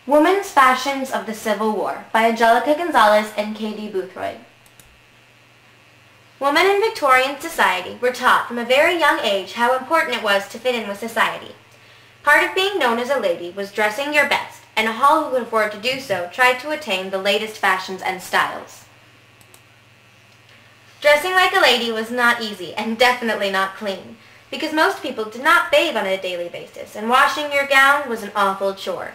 Women's Fashions of the Civil War by Angelica Gonzalez and Katie Boothroyd. Women in Victorian society were taught from a very young age how important it was to fit in with society. Part of being known as a lady was dressing your best, and all who could afford to do so tried to attain the latest fashions and styles. Dressing like a lady was not easy and definitely not clean, because most people did not bathe on a daily basis, and washing your gown was an awful chore.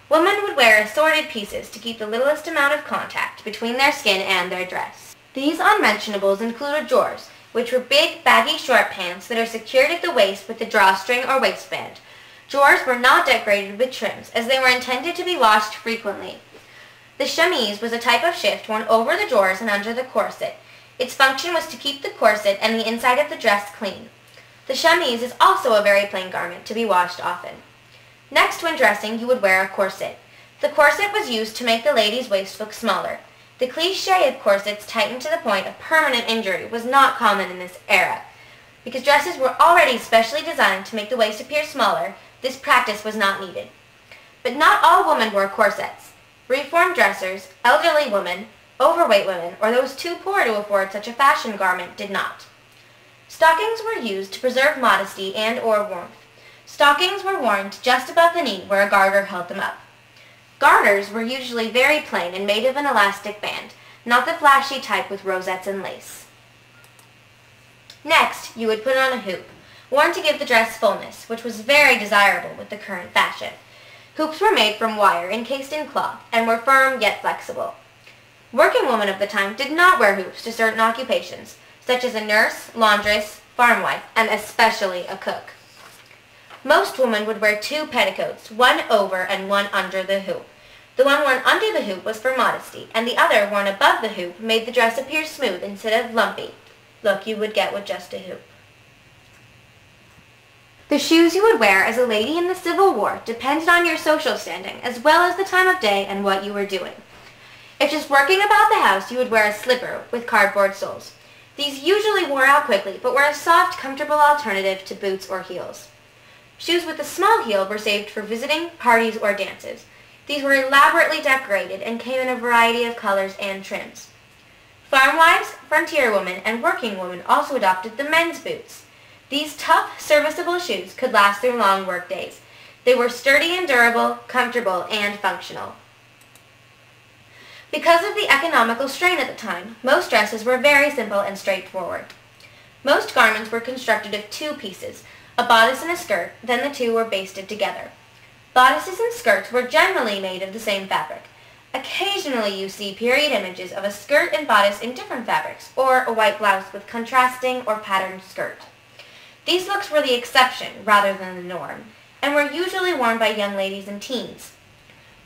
Women would wear assorted pieces to keep the littlest amount of contact between their skin and their dress. These unmentionables included drawers, which were big, baggy short pants that are secured at the waist with a drawstring or waistband. Drawers were not decorated with trims, as they were intended to be washed frequently. The chemise was a type of shift worn over the drawers and under the corset. Its function was to keep the corset and the inside of the dress clean. The chemise is also a very plain garment to be washed often. Next, when dressing, you would wear a corset. The corset was used to make the lady's waist look smaller. The cliché of corsets tightened to the point of permanent injury was not common in this era. Because dresses were already specially designed to make the waist appear smaller, this practice was not needed. But not all women wore corsets. Reformed dressers, elderly women, overweight women, or those too poor to afford such a fashion garment did not. Stockings were used to preserve modesty and/or warmth. Stockings were worn just above the knee where a garter held them up. Garters were usually very plain and made of an elastic band, not the flashy type with rosettes and lace. Next, you would put on a hoop, worn to give the dress fullness, which was very desirable with the current fashion. Hoops were made from wire encased in cloth and were firm yet flexible. Working women of the time did not wear hoops to certain occupations, such as a nurse, laundress, farm wife, and especially a cook. Most women would wear two petticoats, one over and one under the hoop. The one worn under the hoop was for modesty, and the other worn above the hoop made the dress appear smooth instead of lumpy. Look you would get with just a hoop. The shoes you would wear as a lady in the Civil War depended on your social standing, as well as the time of day and what you were doing. If just working about the house, you would wear a slipper with cardboard soles. These usually wore out quickly, but were a soft, comfortable alternative to boots or heels. Shoes with a small heel were saved for visiting, parties, or dances. These were elaborately decorated and came in a variety of colors and trims. Farm wives, frontier women, and working women also adopted the men's boots. These tough, serviceable shoes could last through long work days. They were sturdy and durable, comfortable, and functional. Because of the economical strain at the time, most dresses were very simple and straightforward. Most garments were constructed of two pieces, a bodice and a skirt, then the two were basted together. Bodices and skirts were generally made of the same fabric. Occasionally you see period images of a skirt and bodice in different fabrics, or a white blouse with contrasting or patterned skirt. These looks were the exception rather than the norm, and were usually worn by young ladies and teens.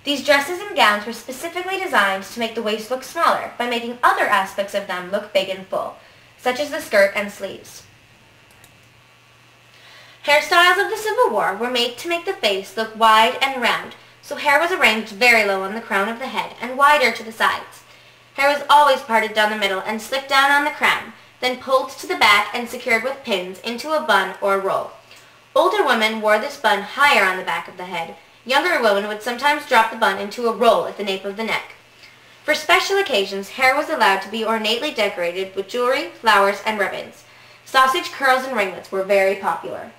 These dresses and gowns were specifically designed to make the waist look smaller by making other aspects of them look big and full, such as the skirt and sleeves. Hairstyles of the Civil War were made to make the face look wide and round, so hair was arranged very low on the crown of the head and wider to the sides. Hair was always parted down the middle and slicked down on the crown, then pulled to the back and secured with pins into a bun or roll. Older women wore this bun higher on the back of the head. Younger women would sometimes drop the bun into a roll at the nape of the neck. For special occasions, hair was allowed to be ornately decorated with jewelry, flowers, and ribbons. Sausage curls and ringlets were very popular.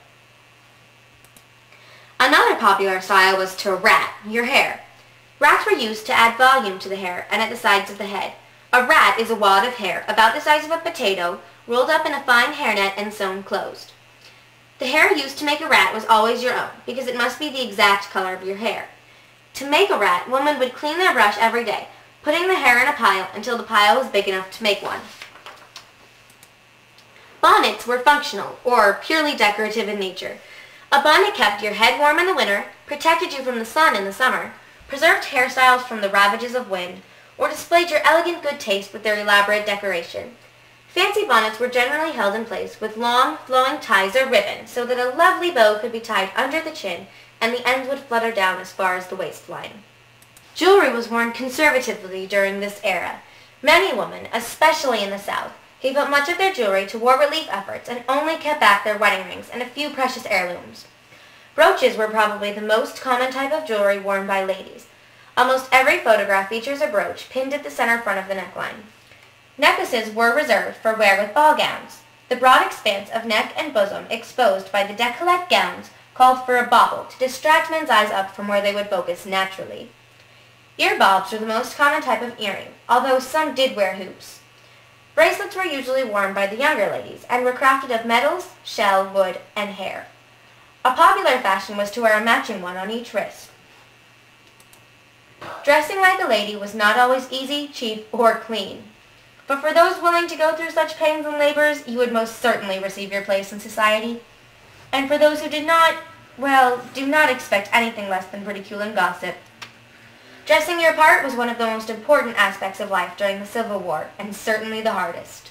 Another popular style was to rat your hair. Rats were used to add volume to the hair and at the sides of the head. A rat is a wad of hair about the size of a potato, rolled up in a fine hairnet and sewn closed. The hair used to make a rat was always your own, because it must be the exact color of your hair. To make a rat, women would clean their brush every day, putting the hair in a pile until the pile was big enough to make one. Bonnets were functional, or purely decorative in nature. A bonnet kept your head warm in the winter, protected you from the sun in the summer, preserved hairstyles from the ravages of wind, or displayed your elegant good taste with their elaborate decoration. Fancy bonnets were generally held in place with long, flowing ties or ribbon so that a lovely bow could be tied under the chin and the ends would flutter down as far as the waistline. Jewelry was worn conservatively during this era. Many women, especially in the South, gave up much of their jewelry to war relief efforts and only kept back their wedding rings and a few precious heirlooms. Brooches were probably the most common type of jewelry worn by ladies. Almost every photograph features a brooch pinned at the center front of the neckline. Necklaces were reserved for wear with ball gowns. The broad expanse of neck and bosom exposed by the décolleté gowns called for a bauble to distract men's eyes up from where they would focus naturally. Ear bulbs were the most common type of earring, although some did wear hoops. Bracelets were usually worn by the younger ladies and were crafted of metals, shell, wood, and hair. A popular fashion was to wear a matching one on each wrist. Dressing like a lady was not always easy, cheap, or clean. But for those willing to go through such pains and labors, you would most certainly receive your place in society. And for those who did not, well, do not expect anything less than ridicule and gossip. Dressing your part was one of the most important aspects of life during the Civil War, and certainly the hardest.